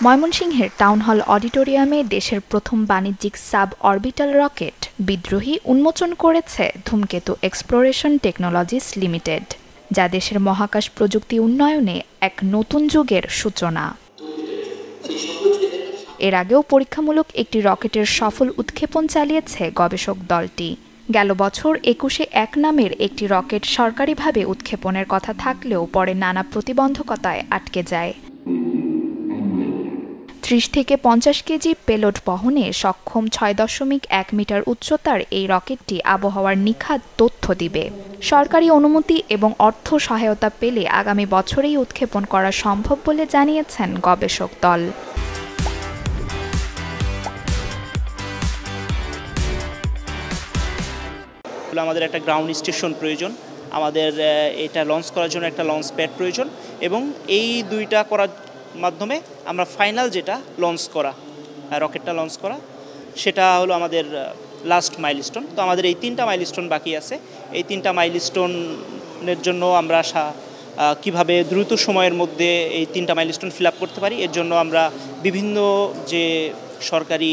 ময়মনসিংহের town hall অডিটোরিয়ামে দেশের প্রথম বাণিজ্যিক সাব অরবিটাল রকেট বিদ্রোহী উন্মোচন করেছে ধূমকেতু এক্সপ্লোরেশন টেকনোলজিস লিমিটেড, যা দেশের মহাকাশ প্রযুক্তি উন্নয়নে এক নতুন যুগের সূচনা। এর আগেও পরীক্ষামূলক একটি রকেটের সফল উৎক্ষেপণ চালিয়েছে গবেষক দলটি। গেল বছর ২১ নামের একটি রকেট সরকারিভাবে উৎক্ষেপণের কথা থাকলেও পরে নানা প্রতিবন্ধকতায় আটকে যায়। ৩০ থেকে ৫০ কেজি পেলোড বহনে সক্ষম ৬.১ মিটার উচ্চতার এই রকেটটি আবহাওয়ার নিখাদ তথ্য দিবে। সরকারি অনুমতি এবং অর্থ সহায়তা পেলে আগামী বছরেই উৎক্ষেপণ করা সম্ভব বলে জানিয়েছেন গবেষক দল। আমাদের একটা গ্রাউন্ড স্টেশন প্রয়োজন, আমাদের এটা লঞ্চ করার জন্য একটা লঞ্চ প্যাড প্রয়োজন, এবং এই দুইটা করার মাধ্যমে আমরা ফাইনাল যেটা লঞ্চ করা রকেটটা লঞ্চ করা সেটা হলো আমাদের লাস্ট মাইলস্টোন। তো আমাদের এই 3টা মাইলস্টোন বাকি আছে। এই 3টা মাইলস্টোনের জন্য আমরা কিভাবে দ্রুত সময়ের মধ্যে এই 3টা মাইলস্টোন ফিল আপ করতে পারি, এর জন্য আমরা বিভিন্ন যে সরকারি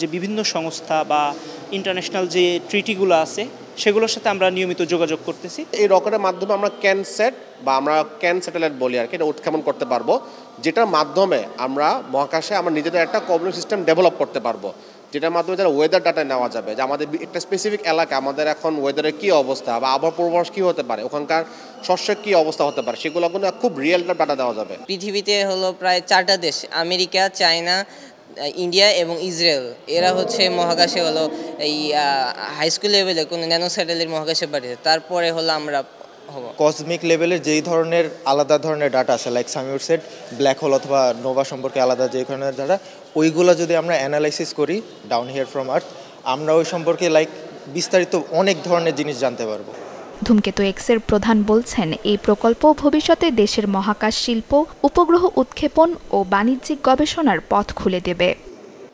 যে বিভিন্ন সংস্থা বা ইন্টারন্যাশনাল যে ট্রিটিগুলো আছে সেগুলোর সাথে আমরা নিয়মিত যোগাযোগ করতেছি। এই রকেটের মাধ্যমে আমরা ক্যানসেট বা আমরা ক্যান স্যাটেলাইট বলি আর কি, এটা উৎক্ষেপণ করতে পারবো, যেটার মাধ্যমে আমরা মহাকাশে আমরা নিজেদের একটা কোঅর্ডিনেট সিস্টেম ডেভেলপ করতে পারবো, যেটার মাধ্যমে যারা ওয়েদার ডাটা নেওয়া যাবে, যে আমাদের একটা স্পেসিফিক এলাকা আমাদের এখন ওয়েদারের কী অবস্থা বা আবহাওয়া পূর্বাভাস কী হতে পারে, ওখানকার শস্যের কী অবস্থা হতে পারে, সেগুলো কিন্তু খুব রিয়েল ডাটা দেওয়া যাবে। পৃথিবীতে হলো প্রায় 4টা দেশ, আমেরিকা, চায়না, ইন্ডিয়া এবং ইসরায়েল, এরা হচ্ছে মহাকাশে হলো এই হাই স্কুল লেভেলে কোনো ন্যানো স্যাটেলাইট মহাকাশে পাঠিয়েছে। তারপরে হলো আমরা কসমিক লেভেলের যেই ধরনের আলাদা ধরনের ডাটা আছে, like Samiur set, black hole অথবা নোভা সম্পর্কে আলাদা যে ধরনের ডাটা, ওইগুলো যদি আমরা অ্যানালাইসিস করি ডাউন হিয়ার ফ্রম আর্থ, আমরা ওই সম্পর্কে বিস্তারিত অনেক ধরনের জিনিস জানতে পারবো। ধূমকেতু এক্সের প্রধান বলছেন, এই প্রকল্প ভবিষ্যতে দেশের মহাকাশ শিল্প, উপগ্রহ উৎক্ষেপণ ও বাণিজ্যিক গবেষণার পথ খুলে দেবে।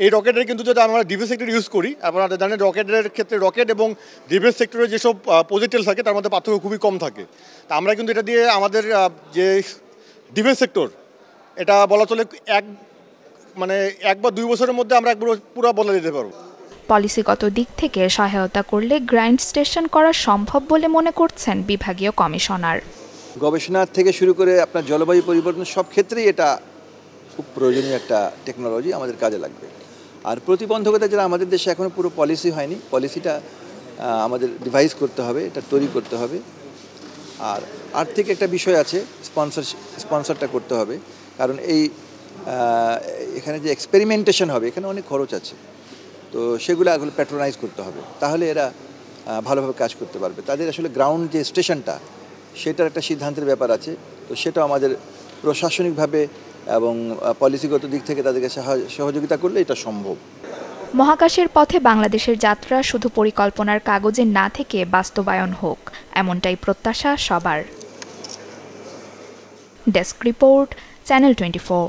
এই রকেটের কিন্তু যদি আমরা ডিফেন্স সেক্টর ইউজ করি, আপনারা জানেন রকেটের ক্ষেত্রে রকেট এবং ডিফেন্স সেক্টরের যেসব প্রজেক্টস থাকে তার মধ্যে পার্থক্য খুবই কম থাকে। তা আমরা কিন্তু এটা দিয়ে আমাদের যে ডিফেন্স সেক্টর, এটা বলা চলে 1 বা 2 বছরের মধ্যে আমরা পুরো বদলে দিতে পারবো। পলিসিগত দিক থেকে সহায়তা করলে গ্রাউন্ড স্টেশন করা সম্ভব বলে মনে করছেন বিভাগীয় কমিশনার। গবেষণা থেকে শুরু করে আপনার জলবায়ু পরিবর্তন সব ক্ষেত্রেই এটা খুব প্রয়োজনীয় একটা টেকনোলজি, আমাদের কাজে লাগবে। আর প্রতিবন্ধকতা যারা আমাদের দেশে এখনও পুরো পলিসি হয়নি, পলিসিটা আমাদের ডিভাইস করতে হবে, এটা তৈরি করতে হবে। আর আর্থিক একটা বিষয় আছে, স্পন্সরটা করতে হবে, কারণ এখানে যে এক্সপেরিমেন্টেশন হবে এখানে অনেক খরচ আছে, তো সেগুলো প্যাট্রোনাইজ করতে হবে, তাহলে এরা ভালোভাবে কাজ করতে পারবে। তাদের আসলে গ্রাউন্ড যে স্টেশনটা সেটার একটা সিদ্ধান্তের ব্যাপার আছে, তো সেটা আমাদের প্রশাসনিকভাবে এবং পলিসিগত দিক থেকে তাদেরকে সহযোগিতা করলে এটা সম্ভব। মহাকাশের পথে বাংলাদেশের যাত্রা শুধু পরিকল্পনার কাগজে না থেকে বাস্তবায়ন হোক, এমনটাই প্রত্যাশা সবার। Desk report, channel 24।